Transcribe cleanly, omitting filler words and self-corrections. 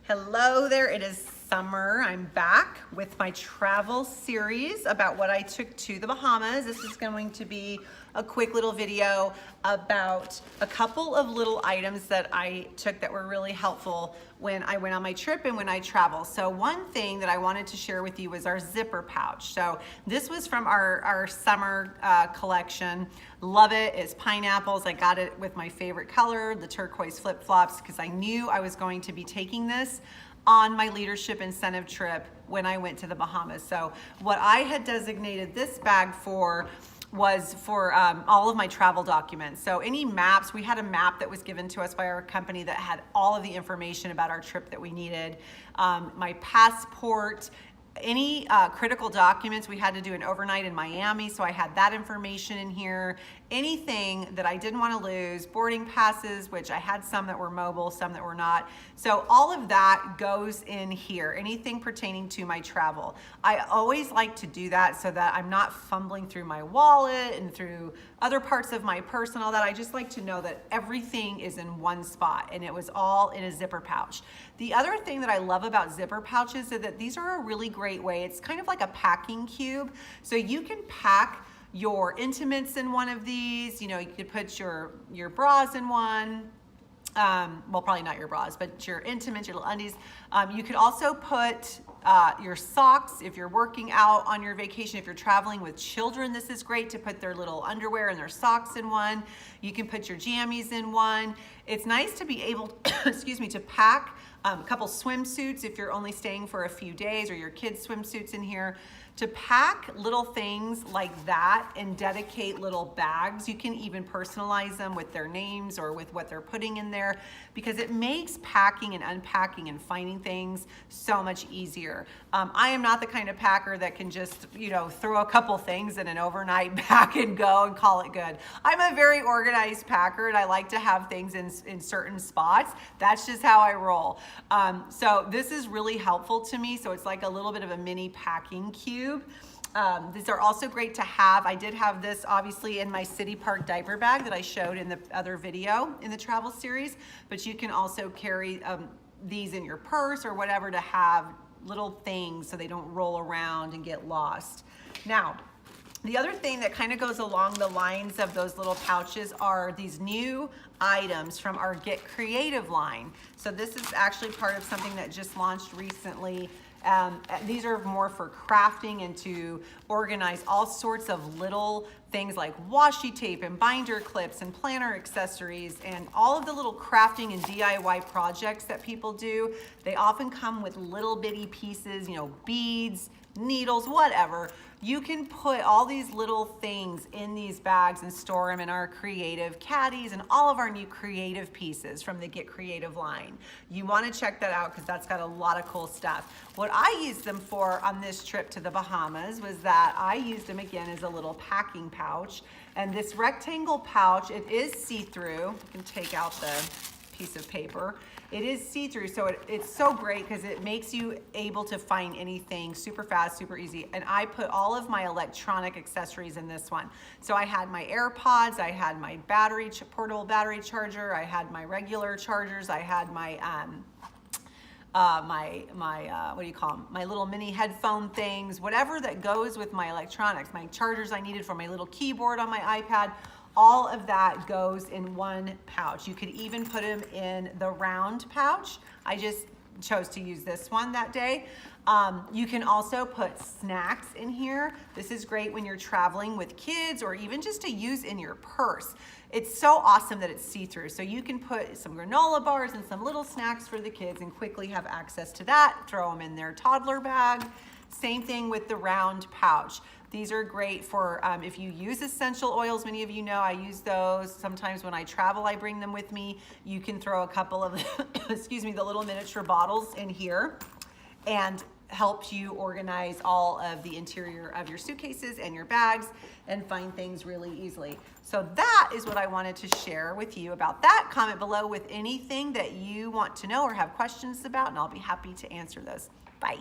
Hello there, it is summer. I'm back with my travel series about what I took to the Bahamas. This is going to be a quick little video about a couple of little items that I took that were really helpful when I went on my trip and when I travel. So one thing that I wanted to share with you was our zipper pouch. So this was from our summer collection. Love it. It's pineapples. I got it with my favorite color, the turquoise flip-flops, because I knew I was going to be taking this on my leadership incentive trip when I went to the Bahamas. So what I had designated this bag for was for all of my travel documents. So any maps, we had a map that was given to us by our company that had all of the information about our trip that we needed. My passport, any critical documents. We had to do an overnight in Miami, so I had that information in here. Anything that I didn't want to lose, boarding passes, which I had some that were mobile, some that were not. So all of that goes in here, anything pertaining to my travel. I always like to do that so that I'm not fumbling through my wallet and through other parts of my purse and all that. I just like to know that everything is in one spot, and it was all in a zipper pouch. The other thing that I love about zipper pouches is that these are a really great way. It's kind of like a packing cube. So you can pack your intimates in one of these. You know, you could put your bras in one. Well, probably not your bras, but your intimates, your little undies. You could also put your socks if you're working out on your vacation. If you're traveling with children, this is great to put their little underwear and their socks in one. You can put your jammies in one. It's nice to be able, excuse me, to pack a couple swimsuits if you're only staying for a few days, or your kids' swimsuits in here. To pack little things like that and dedicate little bags. You can even personalize them with their names or with what they're putting in there, because it makes packing and unpacking and finding things so much easier. I am not the kind of packer that can just, you know, throw a couple things in an overnight bag and go and call it good. I'm a very organized packer, and I like to have things in certain spots. That's just how I roll. So this is really helpful to me. So it's like a little bit of a mini packing cube. These are also great to have. I did have this obviously in my City Park diaper bag that I showed in the other video in the travel series, but you can also carry these in your purse or whatever to have little things so they don't roll around and get lost. Now, the other thing that kind of goes along the lines of those little pouches are these new items from our Get Creative line. So this is actually part of something that just launched recently. These are more for crafting and to organize all sorts of little things like washi tape and binder clips and planner accessories and all of the little crafting and DIY projects that people do. They often come with little bitty pieces, you know, beads, needles, whatever. You can put all these little things in these bags and store them in our creative caddies and all of our new creative pieces from the Get Creative line. You want to check that out because that's got a lot of cool stuff. What I used them for on this trip to the Bahamas was that I used them again as a little packing pouch. And this rectangle pouch, it is see-through. You can take out the piece of paper. It is see-through, so it's so great because it makes you able to find anything super fast, super easy. And I put all of my electronic accessories in this one. So I had my AirPods, I had my portable battery charger, I had my regular chargers, I had my what do you call them? My little mini headphone things, whatever that goes with my electronics, my chargers I needed for my little keyboard on my iPad. All of that goes in one pouch. You could even put them in the round pouch. I just chose to use this one that day. You can also put snacks in here. This is great when you're traveling with kids or even just to use in your purse. It's so awesome that it's see-through. So you can put some granola bars and some little snacks for the kids and quickly have access to that. Throw them in their toddler bag. Same thing with the round pouch. These are great for if you use essential oils. Many of you know I use those. Sometimes when I travel, I bring them with me. You can throw a couple of, excuse me, the little miniature bottles in here and help you organize all of the interior of your suitcases and your bags and find things really easily. So that is what I wanted to share with you about that. Comment below with anything that you want to know or have questions about, and I'll be happy to answer those. Bye.